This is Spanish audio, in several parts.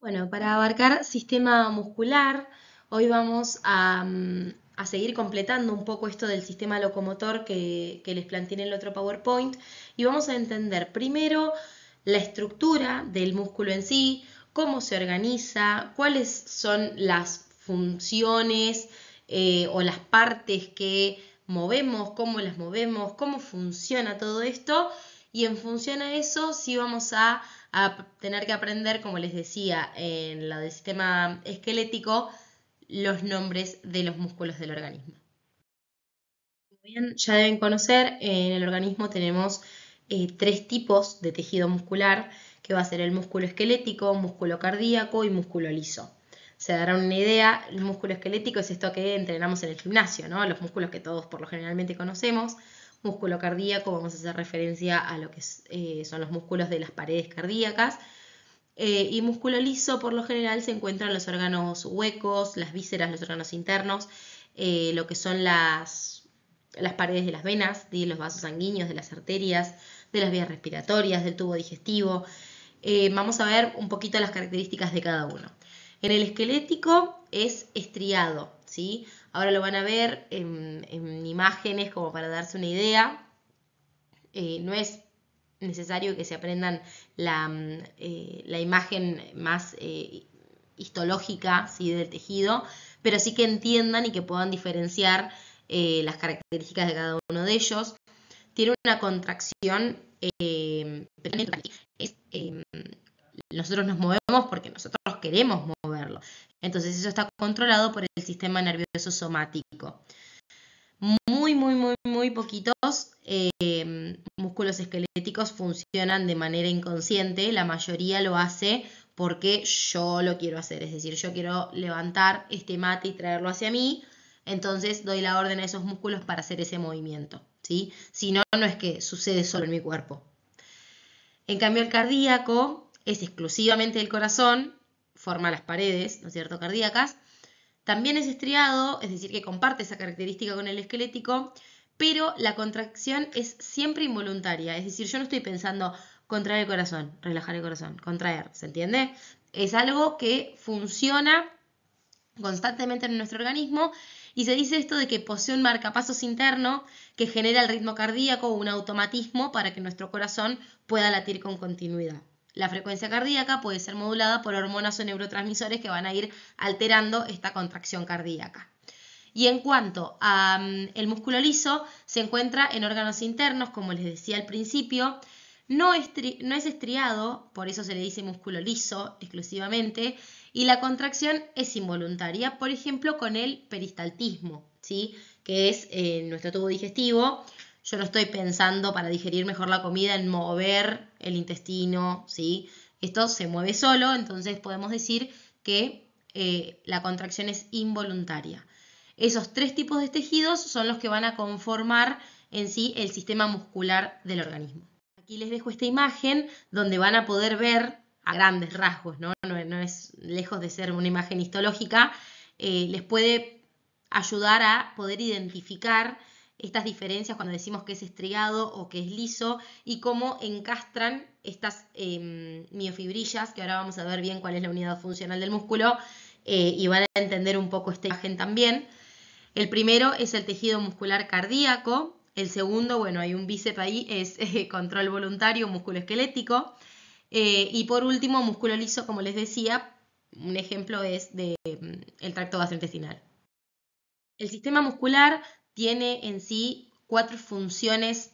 Bueno, para abarcar sistema muscular, hoy vamos a seguir completando un poco esto del sistema locomotor que les planteé en el otro PowerPoint y vamos a entender primero la estructura del músculo en sí, cómo se organiza, cuáles son las funciones o las partes que movemos, cómo las movemos, cómo funciona todo esto y en función a eso sí vamos a tener que aprender, como les decía, en lo del sistema esquelético, los nombres de los músculos del organismo. Como bien ya deben conocer, en el organismo tenemos tres tipos de tejido muscular, que va a ser el músculo esquelético, músculo cardíaco y músculo liso. Se darán una idea, el músculo esquelético es esto que entrenamos en el gimnasio, ¿no? Los músculos que todos por lo generalmente conocemos. Músculo cardíaco, vamos a hacer referencia a lo que son los músculos de las paredes cardíacas. Y músculo liso, por lo general, se encuentran los órganos huecos, las vísceras, los órganos internos, lo que son las paredes de las venas, de los vasos sanguíneos, de las arterias, de las vías respiratorias, del tubo digestivo. Vamos a ver un poquito las características de cada uno. En el esquelético es estriado, ¿sí? Ahora lo van a ver en imágenes como para darse una idea. No es necesario que se aprendan la imagen más histológica, ¿sí?, del tejido, pero sí que entiendan y que puedan diferenciar las características de cada uno de ellos. Tiene una contracción, nosotros nos movemos porque nosotros queremos moverlo. Entonces eso está controlado por el sistema nervioso somático. Muy poquitos músculos esqueléticos funcionan de manera inconsciente. La mayoría lo hace porque yo lo quiero hacer. Es decir, yo quiero levantar este mate y traerlo hacia mí. Entonces doy la orden a esos músculos para hacer ese movimiento, ¿sí? Si no, no es que sucede solo en mi cuerpo. En cambio, el cardíaco es exclusivamente el corazón, forma las paredes, ¿no es cierto?, cardíacas. También es estriado, es decir, que comparte esa característica con el esquelético, pero la contracción es siempre involuntaria. Es decir, yo no estoy pensando contraer el corazón, relajar el corazón, contraer, ¿se entiende? Es algo que funciona constantemente en nuestro organismo y se dice esto de que posee un marcapasos interno que genera el ritmo cardíaco o un automatismo para que nuestro corazón pueda latir con continuidad. La frecuencia cardíaca puede ser modulada por hormonas o neurotransmisores que van a ir alterando esta contracción cardíaca. Y en cuanto al músculo liso, se encuentra en órganos internos, como les decía al principio. No es estriado, por eso se le dice músculo liso exclusivamente, y la contracción es involuntaria, por ejemplo, con el peristaltismo, ¿sí?, que es nuestro tubo digestivo. Yo no estoy pensando para digerir mejor la comida en mover el intestino, ¿sí? Esto se mueve solo, entonces podemos decir que la contracción es involuntaria. Esos tres tipos de tejidos son los que van a conformar en sí el sistema muscular del organismo. Aquí les dejo esta imagen donde van a poder ver a grandes rasgos, ¿no? No es lejos de ser una imagen histológica, les puede ayudar a poder identificar estas diferencias cuando decimos que es estriado o que es liso y cómo encastran estas miofibrillas, que ahora vamos a ver bien cuál es la unidad funcional del músculo y van a entender un poco esta imagen también. El primero es el tejido muscular cardíaco. El segundo, bueno, hay un bíceps ahí, es control voluntario, músculo esquelético. Y por último, músculo liso, como les decía, un ejemplo es el tracto gastrointestinal. El sistema muscular tiene en sí 4 funciones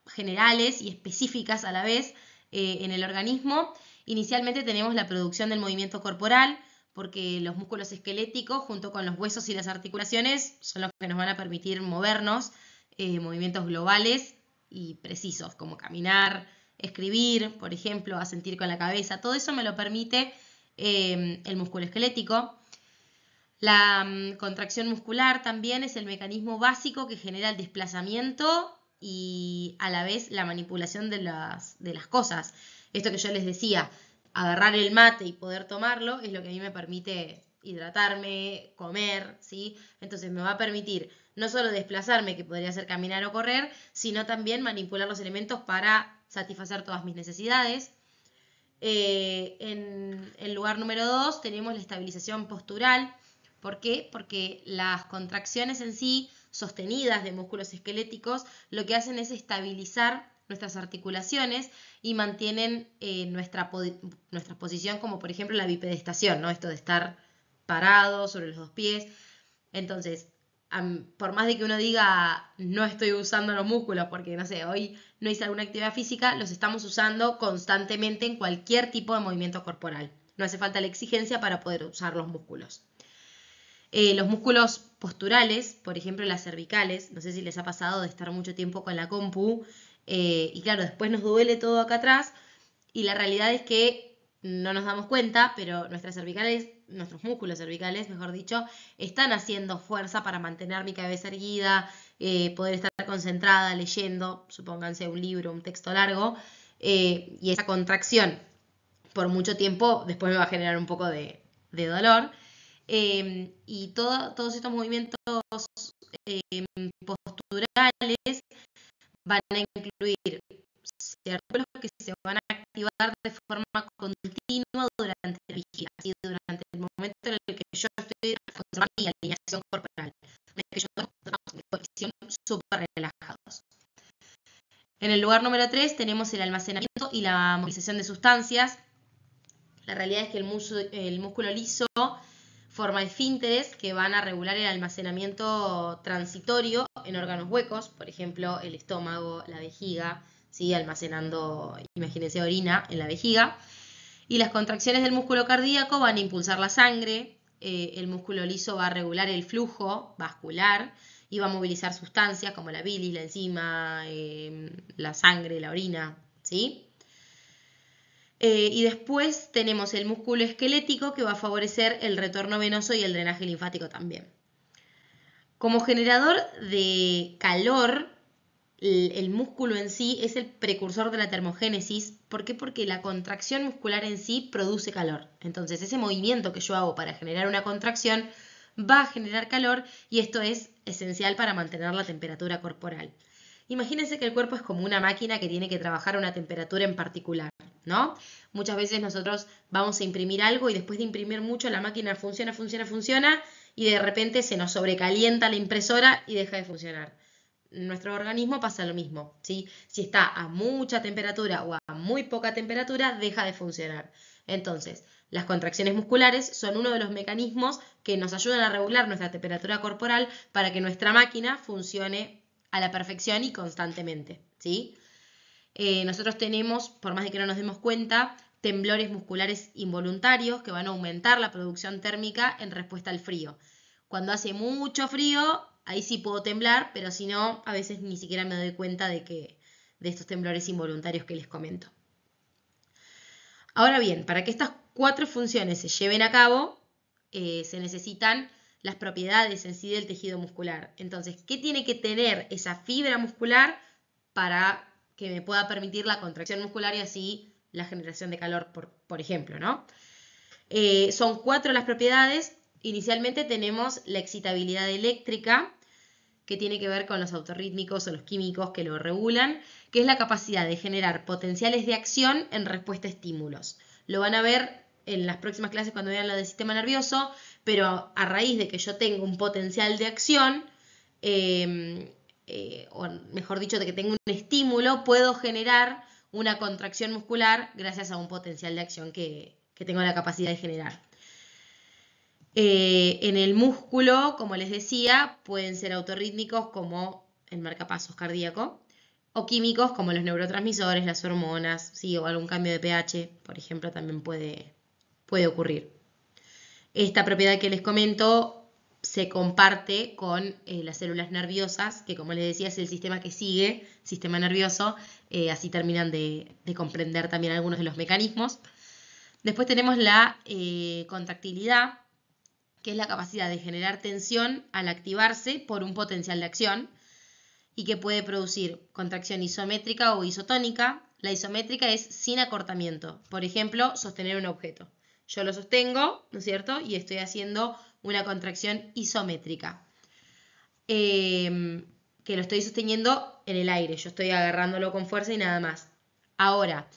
generales y específicas a la vez en el organismo. Inicialmente tenemos la producción del movimiento corporal, porque los músculos esqueléticos junto con los huesos y las articulaciones son los que nos van a permitir movernos, movimientos globales y precisos, como caminar, escribir, por ejemplo, asentir con la cabeza. Todo eso me lo permite el músculo esquelético. La contracción muscular también es el mecanismo básico que genera el desplazamiento y a la vez la manipulación de las cosas. Esto que yo les decía, agarrar el mate y poder tomarlo es lo que a mí me permite hidratarme, comer, ¿sí? Entonces me va a permitir no solo desplazarme, que podría ser caminar o correr, sino también manipular los elementos para satisfacer todas mis necesidades. En el lugar número 2 tenemos la estabilización postural. ¿Por qué? Porque las contracciones en sí, sostenidas de músculos esqueléticos, lo que hacen es estabilizar nuestras articulaciones y mantienen nuestra posición, como por ejemplo la bipedestación, ¿no? Esto de estar parado sobre los dos pies. Entonces, por más de que uno diga no estoy usando los músculos porque, no sé, hoy no hice alguna actividad física, los estamos usando constantemente en cualquier tipo de movimiento corporal. No hace falta la exigencia para poder usar los músculos. Los músculos posturales, por ejemplo las cervicales, no sé si les ha pasado de estar mucho tiempo con la compu, y claro, después nos duele todo acá atrás, y la realidad es que no nos damos cuenta, pero nuestras cervicales, nuestros músculos cervicales, mejor dicho, están haciendo fuerza para mantener mi cabeza erguida, poder estar concentrada leyendo, supónganse un libro, un texto largo, y esa contracción por mucho tiempo después me va a generar un poco de dolor. Y todos estos movimientos posturales van a incluir ciertos que se van a activar de forma continua durante la vigilia, así durante el momento en el que yo estoy conservando mi alineación corporal, en el que yo estoy en posición súper relajados. En el lugar número 3 tenemos el almacenamiento y la movilización de sustancias. La realidad es que el músculo liso forma esfínteres que van a regular el almacenamiento transitorio en órganos huecos, por ejemplo, el estómago, la vejiga, ¿sí? Almacenando, imagínense, orina en la vejiga. Y las contracciones del músculo cardíaco van a impulsar la sangre, el músculo liso va a regular el flujo vascular y va a movilizar sustancias como la bilis, la enzima, la sangre, la orina, ¿sí? Y después tenemos el músculo esquelético que va a favorecer el retorno venoso y el drenaje linfático también. Como generador de calor, el músculo en sí es el precursor de la termogénesis. ¿Por qué? Porque la contracción muscular en sí produce calor. Entonces ese movimiento que yo hago para generar una contracción va a generar calor y esto es esencial para mantener la temperatura corporal. Imagínense que el cuerpo es como una máquina que tiene que trabajar a una temperatura en particular, ¿no? Muchas veces nosotros vamos a imprimir algo y después de imprimir mucho la máquina funciona y de repente se nos sobrecalienta la impresora y deja de funcionar. En nuestro organismo pasa lo mismo, ¿sí? Si está a mucha temperatura o a muy poca temperatura, deja de funcionar. Entonces, las contracciones musculares son uno de los mecanismos que nos ayudan a regular nuestra temperatura corporal para que nuestra máquina funcione a la perfección y constantemente, ¿sí? Nosotros tenemos, por más de que no nos demos cuenta, temblores musculares involuntarios que van a aumentar la producción térmica en respuesta al frío. Cuando hace mucho frío, ahí sí puedo temblar, pero si no, a veces ni siquiera me doy cuenta de estos temblores involuntarios que les comento. Ahora bien, para que estas 4 funciones se lleven a cabo, se necesitan las propiedades en sí del tejido muscular. Entonces, ¿qué tiene que tener esa fibra muscular para que me pueda permitir la contracción muscular y así la generación de calor, por ejemplo, ¿no? Son 4 las propiedades. Inicialmente tenemos la excitabilidad eléctrica, que tiene que ver con los autorrítmicos o los químicos que lo regulan, que es la capacidad de generar potenciales de acción en respuesta a estímulos. Lo van a ver en las próximas clases cuando vean lo del sistema nervioso, pero a raíz de que yo tengo un potencial de acción, o mejor dicho, de que tengo un estímulo, puedo generar una contracción muscular gracias a un potencial de acción que tengo la capacidad de generar. En el músculo, como les decía, pueden ser autorrítmicos como el marcapasos cardíaco o químicos como los neurotransmisores, las hormonas, ¿sí? O algún cambio de pH, por ejemplo, también puede ocurrir. Esta propiedad que les comento se comparte con las células nerviosas, que como les decía es el sistema que sigue, sistema nervioso, así terminan de comprender también algunos de los mecanismos. Después tenemos la contractilidad, que es la capacidad de generar tensión al activarse por un potencial de acción y que puede producir contracción isométrica o isotónica. La isométrica es sin acortamiento, por ejemplo, sostener un objeto. Yo lo sostengo, ¿no es cierto? Y estoy haciendo una contracción isométrica, que lo estoy sosteniendo en el aire, yo estoy agarrándolo con fuerza y nada más. Ahora,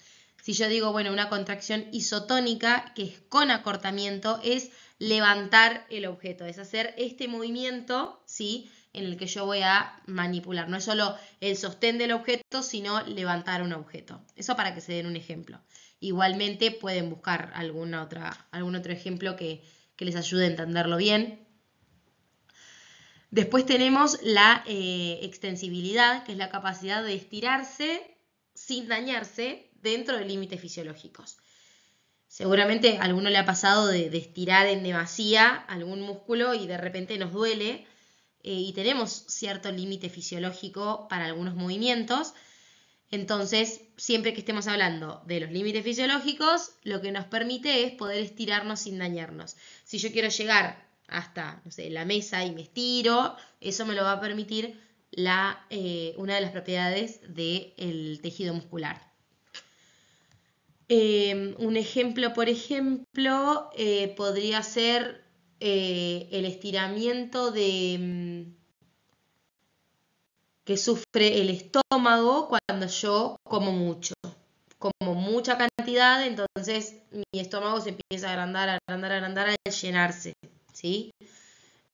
Si yo digo, bueno, una contracción isotónica, que es con acortamiento, es levantar el objeto, es hacer este movimiento, ¿sí?, en el que yo voy a manipular. No es solo el sostén del objeto, sino levantar un objeto. Eso para que se den un ejemplo. Igualmente pueden buscar algún otro ejemplo que les ayude a entenderlo bien. Después tenemos la extensibilidad, que es la capacidad de estirarse sin dañarse dentro de límites fisiológicos. Seguramente a alguno le ha pasado de estirar en demasía algún músculo y de repente nos duele y tenemos cierto límite fisiológico para algunos movimientos. Entonces, siempre que estemos hablando de los límites fisiológicos, lo que nos permite es poder estirarnos sin dañarnos. Si yo quiero llegar hasta, no sé, la mesa y me estiro, eso me lo va a permitir una de las propiedades del tejido muscular. Un ejemplo, por ejemplo, podría ser el estiramiento que sufre el estómago cuando yo como mucho. Como mucha cantidad, entonces mi estómago se empieza a agrandar al llenarse, ¿sí?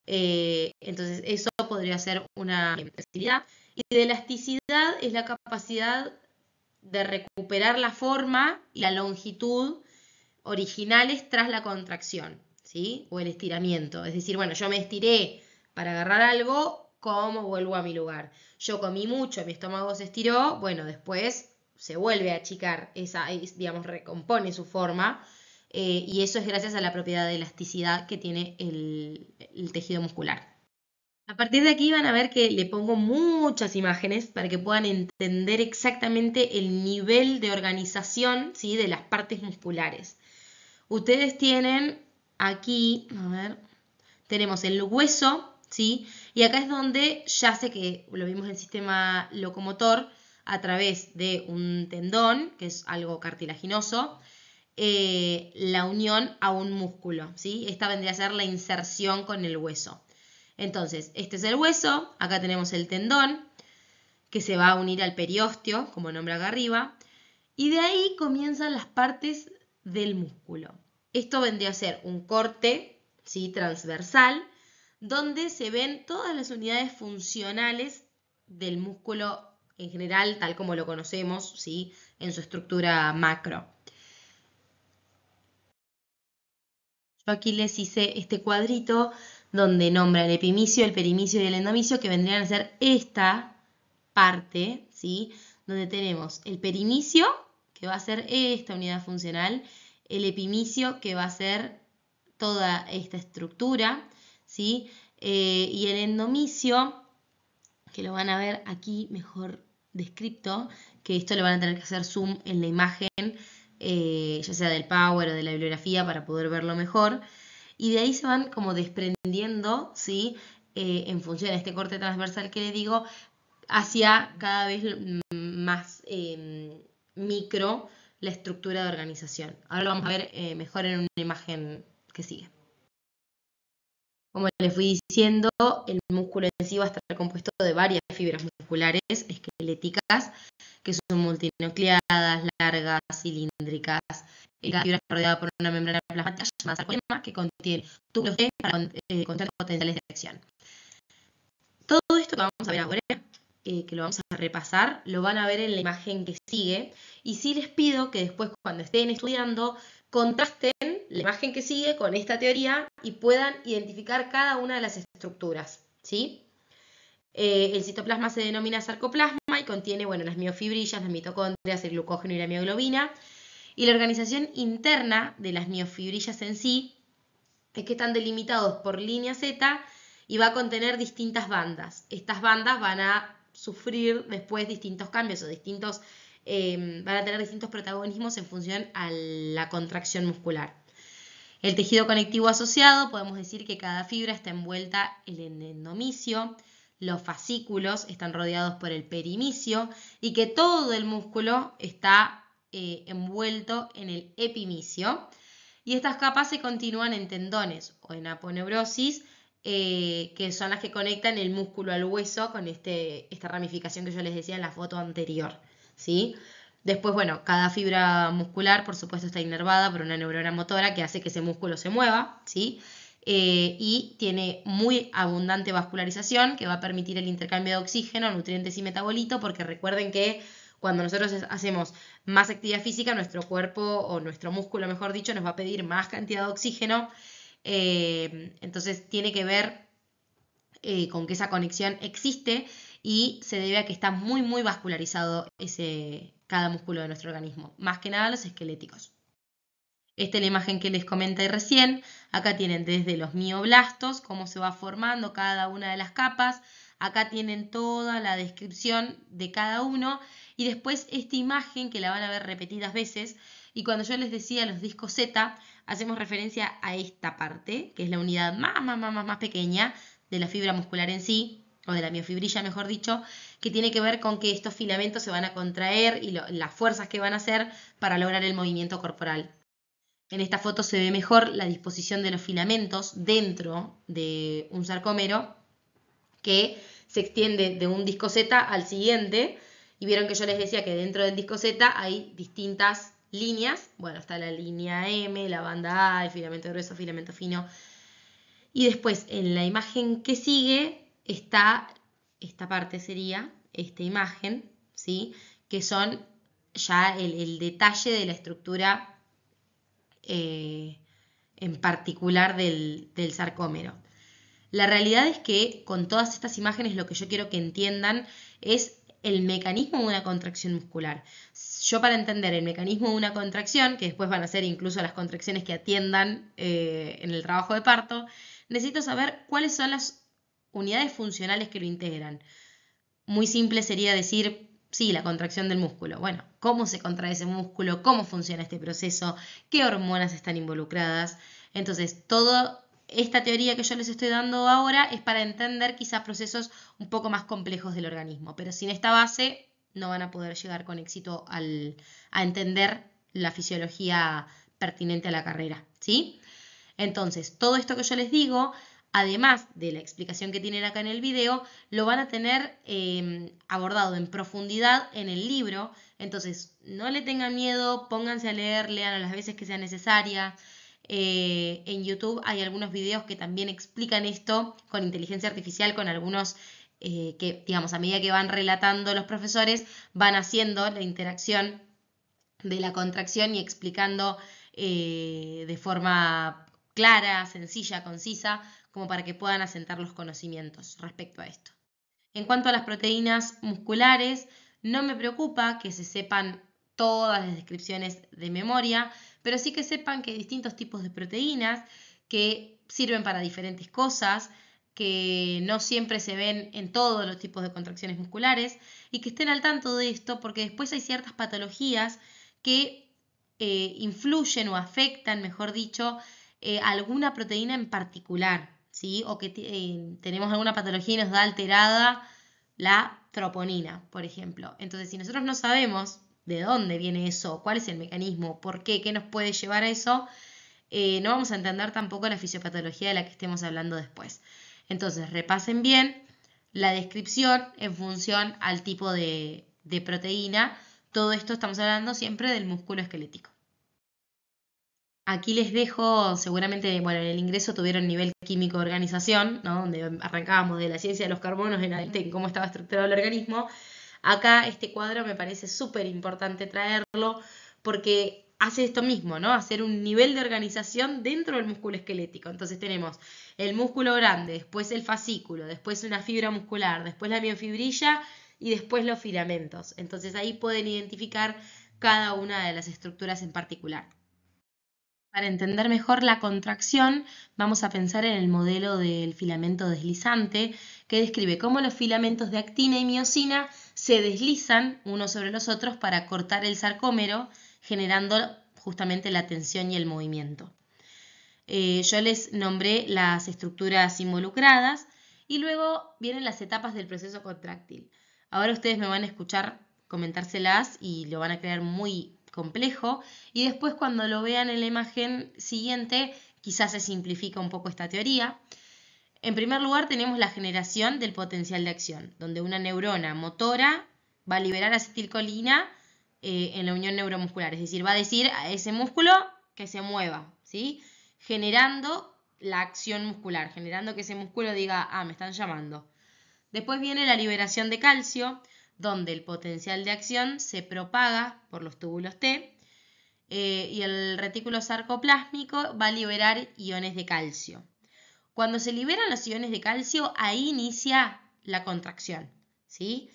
Entonces eso podría ser una elasticidad. Y de elasticidad es la capacidad de recuperar la forma y la longitud originales tras la contracción, ¿sí? O el estiramiento. Es decir, bueno, yo me estiré para agarrar algo, ¿cómo vuelvo a mi lugar? Yo comí mucho, mi estómago se estiró, bueno, después se vuelve a achicar, digamos, recompone su forma, y eso es gracias a la propiedad de elasticidad que tiene el tejido muscular. A partir de aquí van a ver que le pongo muchas imágenes para que puedan entender exactamente el nivel de organización, ¿sí?, de las partes musculares. Ustedes tienen aquí, a ver, tenemos el hueso, ¿sí? Y acá es donde yace, que lo vimos en el sistema locomotor, a través de un tendón, que es algo cartilaginoso, la unión a un músculo, ¿sí? Esta vendría a ser la inserción con el hueso. Entonces, este es el hueso, acá tenemos el tendón, que se va a unir al periósteo, como nombra acá arriba, y de ahí comienzan las partes del músculo. Esto vendría a ser un corte, ¿sí?, transversal, donde se ven todas las unidades funcionales del músculo en general, tal como lo conocemos, ¿sí?, en su estructura macro. Yo aquí les hice este cuadrito donde nombra el epimicio, el perimicio y el endomicio, que vendrían a ser esta parte, ¿sí?, donde tenemos el perimicio, que va a ser esta unidad funcional, el epimicio, que va a ser toda esta estructura, ¿sí?, y el endomicio, que lo van a ver aquí mejor descrito, que esto lo van a tener que hacer zoom en la imagen, ya sea del Power o de la bibliografía, para poder verlo mejor. Y de ahí se van como desprendiendo, ¿sí?, en función de este corte transversal que les digo, hacia cada vez más micro la estructura de organización. Ahora lo vamos a ver mejor en una imagen que sigue. Como les fui diciendo, el músculo en sí va a estar compuesto de varias fibras musculares esqueléticas, que son multinucleadas, largas, cilíndricas. Cada fibra está rodeada por una membrana plasmática llamada sarcolemma, que contiene túbulos G para contener potenciales de acción. Todo esto que vamos a ver ahora, que lo vamos a repasar, lo van a ver en la imagen que sigue. Y sí les pido que después, cuando estén estudiando, contrasten la imagen que sigue con esta teoría y puedan identificar cada una de las estructuras, ¿sí? El citoplasma se denomina sarcoplasma y contiene, bueno, las miofibrillas, las mitocondrias, el glucógeno y la mioglobina. Y la organización interna de las miofibrillas en sí es que están delimitados por línea Z y va a contener distintas bandas. Estas bandas van a sufrir después distintos cambios o van a tener distintos protagonismos en función a la contracción muscular. El tejido conectivo asociado, podemos decir que cada fibra está envuelta en el endomicio, los fascículos están rodeados por el perimicio y que todo el músculo está envuelto en el epimicio. Y estas capas se continúan en tendones o en aponeurosis, que son las que conectan el músculo al hueso con esta ramificación que yo les decía en la foto anterior, ¿sí? Después, bueno, cada fibra muscular, por supuesto, está inervada por una neurona motora que hace que ese músculo se mueva, ¿sí? Y tiene muy abundante vascularización que va a permitir el intercambio de oxígeno, nutrientes y metabolito, porque recuerden que cuando nosotros hacemos más actividad física, nuestro cuerpo o nuestro músculo, mejor dicho, nos va a pedir más cantidad de oxígeno. Entonces tiene que ver con que esa conexión existe y se debe a que está muy, muy vascularizado cada músculo de nuestro organismo, más que nada los esqueléticos. Esta es la imagen que les comenté recién. Acá tienen desde los mioblastos, cómo se va formando cada una de las capas. Acá tienen toda la descripción de cada uno. Y después esta imagen que la van a ver repetidas veces. Y cuando yo les decía los discos Z, hacemos referencia a esta parte, que es la unidad más pequeña de la fibra muscular en sí, o de la miofibrilla mejor dicho, que tiene que ver con que estos filamentos se van a contraer y las fuerzas que van a hacer para lograr el movimiento corporal. En esta foto se ve mejor la disposición de los filamentos dentro de un sarcómero que se extiende de un disco Z al siguiente. Y vieron que yo les decía que dentro del disco Z hay distintas líneas. Bueno, está la línea M, la banda A, el filamento grueso, filamento fino. Y después en la imagen que sigue está, esta parte sería esta imagen, ¿sí? Que son ya el detalle de la estructura en particular del sarcómero. La realidad es que con todas estas imágenes lo que yo quiero que entiendan es el mecanismo de una contracción muscular. Yo para entender el mecanismo de una contracción, que después van a ser incluso las contracciones que atiendan en el trabajo de parto, necesito saber cuáles son las unidades funcionales que lo integran. Muy simple sería decir, sí, la contracción del músculo. Bueno, ¿cómo se contrae ese músculo? ¿Cómo funciona este proceso? ¿Qué hormonas están involucradas? Entonces, toda esta teoría que yo les estoy dando ahora es para entender quizás procesos un poco más complejos del organismo, pero sin esta base no van a poder llegar con éxito a entender la fisiología pertinente a la carrera, ¿sí? Entonces, todo esto que yo les digo, además de la explicación que tienen acá en el video, lo van a tener abordado en profundidad en el libro. Entonces, no le tengan miedo, pónganse a leer, lean a las veces que sea necesaria. En YouTube hay algunos videos que también explican esto con inteligencia artificial, con algunos que, digamos, a medida que van relatando los profesores, van haciendo la interacción de la contracción y explicando de forma clara, sencilla, concisa, como para que puedan asentar los conocimientos respecto a esto. En cuanto a las proteínas musculares, no me preocupa que se sepan todas las descripciones de memoria, pero sí que sepan que hay distintos tipos de proteínas que sirven para diferentes cosas, que no siempre se ven en todos los tipos de contracciones musculares y que estén al tanto de esto porque después hay ciertas patologías que influyen o afectan, mejor dicho, alguna proteína en particular, ¿sí? O que tenemos alguna patología y nos da alterada la troponina, por ejemplo. Entonces, si nosotros no sabemos de dónde viene eso, cuál es el mecanismo, por qué, qué nos puede llevar a eso, no vamos a entender tampoco la fisiopatología de la que estemos hablando después. Entonces, repasen bien la descripción en función al tipo de proteína. Todo esto estamos hablando siempre del músculo esquelético. Aquí les dejo, seguramente, bueno, en el ingreso tuvieron nivel químico de organización, ¿no? Donde arrancábamos de la ciencia de los carbonos en cómo estaba estructurado el organismo. Acá este cuadro me parece súper importante traerlo porque hace esto mismo, ¿no? Hacer un nivel de organización dentro del músculo esquelético. Entonces tenemos el músculo grande, después el fascículo, después una fibra muscular, después la miofibrilla y después los filamentos. Entonces ahí pueden identificar cada una de las estructuras en particular. Para entender mejor la contracción, vamos a pensar en el modelo del filamento deslizante, que describe cómo los filamentos de actina y miosina se deslizan unos sobre los otros para cortar el sarcómero, generando justamente la tensión y el movimiento. Yo les nombré las estructuras involucradas y luego vienen las etapas del proceso contráctil. Ahora ustedes me van a escuchar comentárselas y lo van a creer muy complejo y después cuando lo vean en la imagen siguiente quizás se simplifica un poco esta teoría. En primer lugar tenemos la generación del potencial de acción, donde una neurona motora va a liberar acetilcolina en la unión neuromuscular. Es decir, va a decir a ese músculo que se mueva, ¿sí? Generando la acción muscular, generando que ese músculo diga, me están llamando. Después viene la liberación de calcio, donde el potencial de acción se propaga por los túbulos T y el retículo sarcoplásmico va a liberar iones de calcio. Cuando se liberan los iones de calcio, ahí inicia la contracción, ¿sí?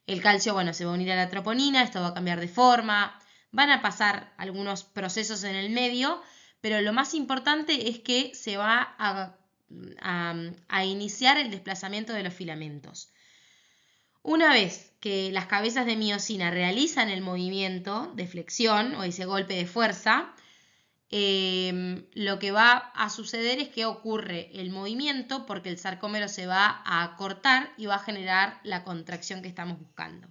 El calcio, se va a unir a la troponina, esto va a cambiar de forma, van a pasar algunos procesos en el medio, pero lo más importante es que se va a iniciar el desplazamiento de los filamentos. Una vez que las cabezas de miosina realizan el movimiento de flexión o ese golpe de fuerza, lo que va a suceder es que ocurre el movimiento porque el sarcómero se va a acortar y va a generar la contracción que estamos buscando.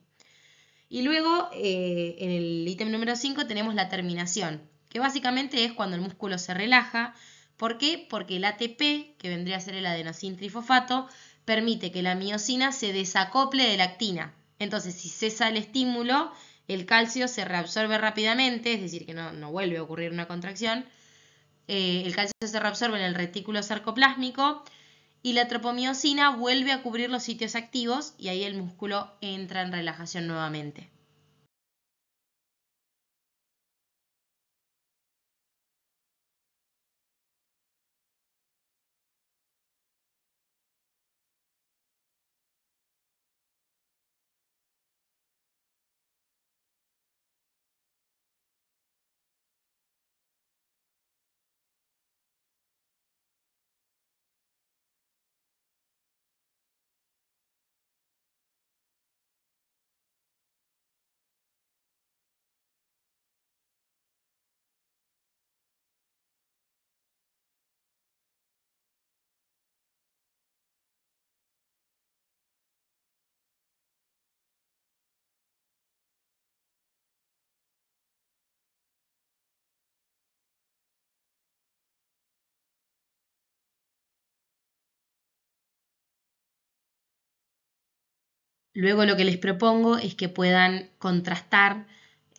Y luego, en el ítem número 5 tenemos la terminación, que básicamente es cuando el músculo se relaja. ¿Por qué? Porque el ATP, que vendría a ser el adenosín-trifosfato, permite que la miosina se desacople de la actina. Entonces, si cesa el estímulo, el calcio se reabsorbe rápidamente, es decir, que no vuelve a ocurrir una contracción. El calcio se reabsorbe en el retículo sarcoplásmico y la tropomiosina vuelve a cubrir los sitios activos y ahí el músculo entra en relajación nuevamente. Luego lo que les propongo es que puedan contrastar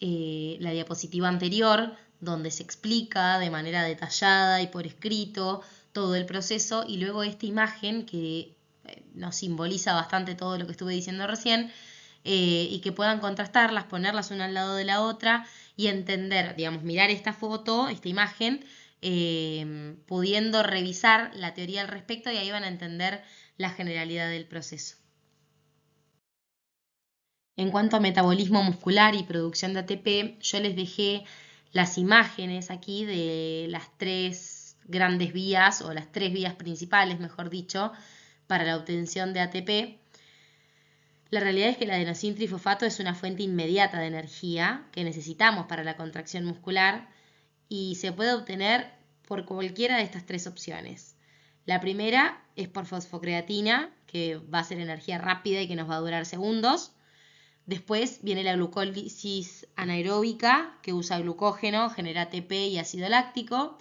la diapositiva anterior, donde se explica de manera detallada y por escrito todo el proceso, y luego esta imagen que nos simboliza bastante todo lo que estuve diciendo recién, y que puedan contrastarlas, ponerlas una al lado de la otra y entender, mirar esta foto, esta imagen, pudiendo revisar la teoría al respecto, y ahí van a entender la generalidad del proceso. En cuanto a metabolismo muscular y producción de ATP, yo les dejé las imágenes aquí de las 3 grandes vías, o las 3 vías principales, mejor dicho, para la obtención de ATP. La realidad es que el adenosín-trifosfato es una fuente inmediata de energía que necesitamos para la contracción muscular y se puede obtener por cualquiera de estas 3 opciones. La primera es por fosfocreatina, que va a ser energía rápida y que nos va a durar segundos. Después viene la glucólisis anaeróbica, que usa glucógeno, genera ATP y ácido láctico.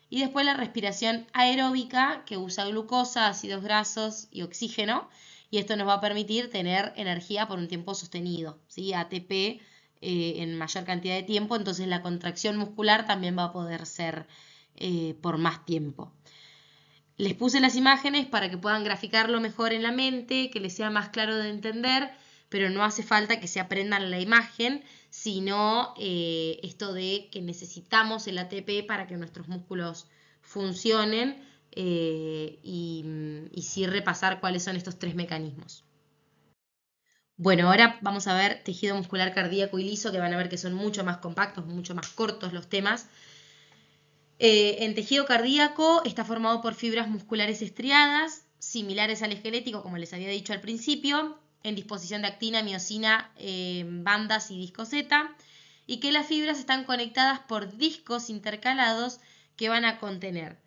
Y después la respiración aeróbica, que usa glucosa, ácidos grasos y oxígeno. Y esto nos va a permitir tener energía por un tiempo sostenido, ¿sí? ATP en mayor cantidad de tiempo, entonces la contracción muscular también va a poder ser por más tiempo. Les puse las imágenes para que puedan graficarlo mejor en la mente, que les sea más claro de entender, pero no hace falta que se aprendan la imagen, sino esto de que necesitamos el ATP para que nuestros músculos funcionen y sí repasar cuáles son estos 3 mecanismos. Bueno, ahora vamos a ver tejido muscular cardíaco y liso, que van a ver que son mucho más compactos, mucho más cortos los temas. En tejido cardíaco está formado por fibras musculares estriadas, similares al esquelético, como les había dicho al principio, en disposición de actina, miosina, bandas y disco Z, y que las fibras están conectadas por discos intercalados que van a contener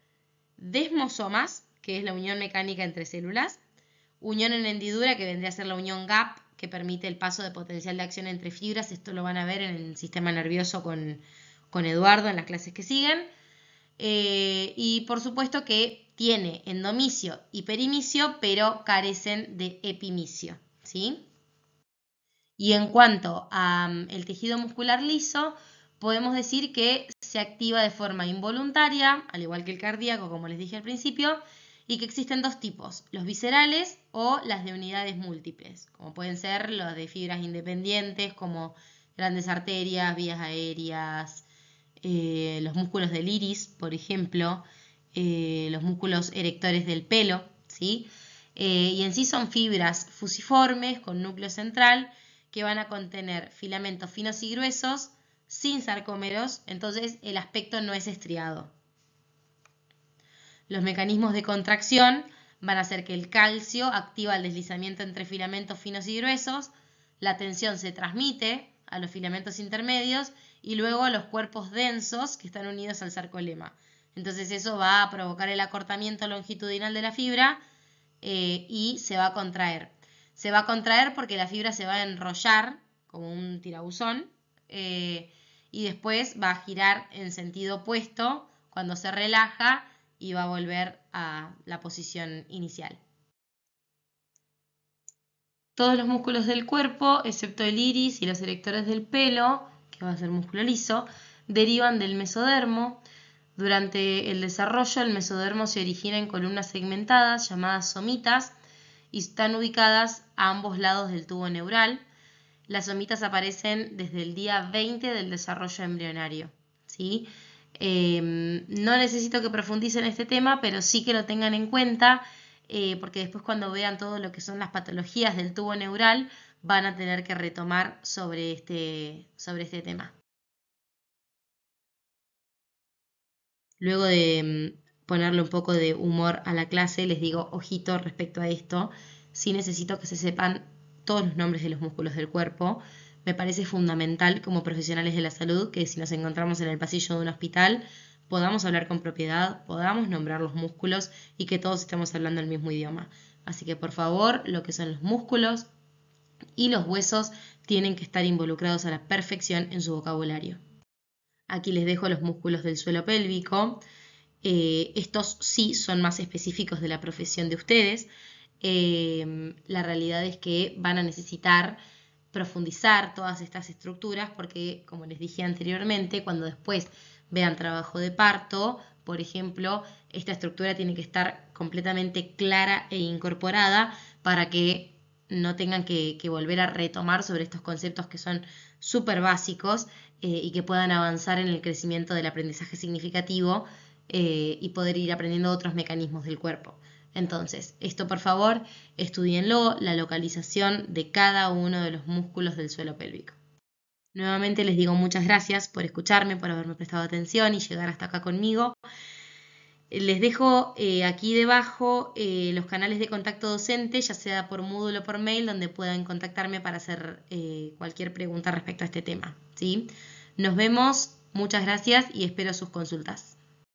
desmosomas, que es la unión mecánica entre células, unión en hendidura, que vendría a ser la unión gap, que permite el paso de potencial de acción entre fibras. Esto lo van a ver en el sistema nervioso con Eduardo en las clases que siguen. Y por supuesto que tiene endomicio y perimicio, pero carecen de epimicio, ¿sí? Y en cuanto al tejido muscular liso, podemos decir que se activa de forma involuntaria, al igual que el cardíaco, como les dije al principio, y que existen dos tipos, los viscerales o las de unidades múltiples, como pueden ser los de fibras independientes, como grandes arterias, vías aéreas, los músculos del iris, por ejemplo, los músculos erectores del pelo, ¿sí? Y en sí son fibras fusiformes con núcleo central que van a contener filamentos finos y gruesos sin sarcómeros, entonces el aspecto no es estriado. Los mecanismos de contracción van a hacer que el calcio activa el deslizamiento entre filamentos finos y gruesos, la tensión se transmite a los filamentos intermedios y luego a los cuerpos densos que están unidos al sarcolema. Entonces eso va a provocar el acortamiento longitudinal de la fibra y se va a contraer. Se va a contraer porque la fibra se va a enrollar como un tirabuzón y después va a girar en sentido opuesto cuando se relaja y va a volver a la posición inicial. Todos los músculos del cuerpo, excepto el iris y los erectores del pelo, que va a ser músculo liso, derivan del mesodermo. Durante el desarrollo, el mesodermo se origina en columnas segmentadas llamadas somitas y están ubicadas a ambos lados del tubo neural. Las somitas aparecen desde el día 20 del desarrollo embrionario, ¿sí? No necesito que profundicen este tema, pero sí que lo tengan en cuenta, porque después cuando vean todo lo que son las patologías del tubo neural, van a tener que retomar sobre este tema. Luego de ponerle un poco de humor a la clase, les digo, ojito respecto a esto, sí necesito que se sepan todos los nombres de los músculos del cuerpo. Me parece fundamental como profesionales de la salud que si nos encontramos en el pasillo de un hospital podamos hablar con propiedad, podamos nombrar los músculos y que todos estemos hablando el mismo idioma. Así que por favor, lo que son los músculos y los huesos tienen que estar involucrados a la perfección en su vocabulario. Aquí les dejo los músculos del suelo pélvico. Estos sí son más específicos de la profesión de ustedes. La realidad es que van a necesitar profundizar todas estas estructuras porque, como les dije anteriormente, cuando después vean trabajo de parto, por ejemplo, esta estructura tiene que estar completamente clara e incorporada para que no tengan que volver a retomar sobre estos conceptos que son súper básicos y que puedan avanzar en el crecimiento del aprendizaje significativo y poder ir aprendiendo otros mecanismos del cuerpo. Entonces, esto por favor, estudienlo, la localización de cada uno de los músculos del suelo pélvico. Nuevamente les digo muchas gracias por escucharme, por haberme prestado atención y llegar hasta acá conmigo. Les dejo aquí debajo los canales de contacto docente, ya sea por Moodle o por mail, donde puedan contactarme para hacer cualquier pregunta respecto a este tema, ¿sí? Nos vemos, muchas gracias y espero sus consultas.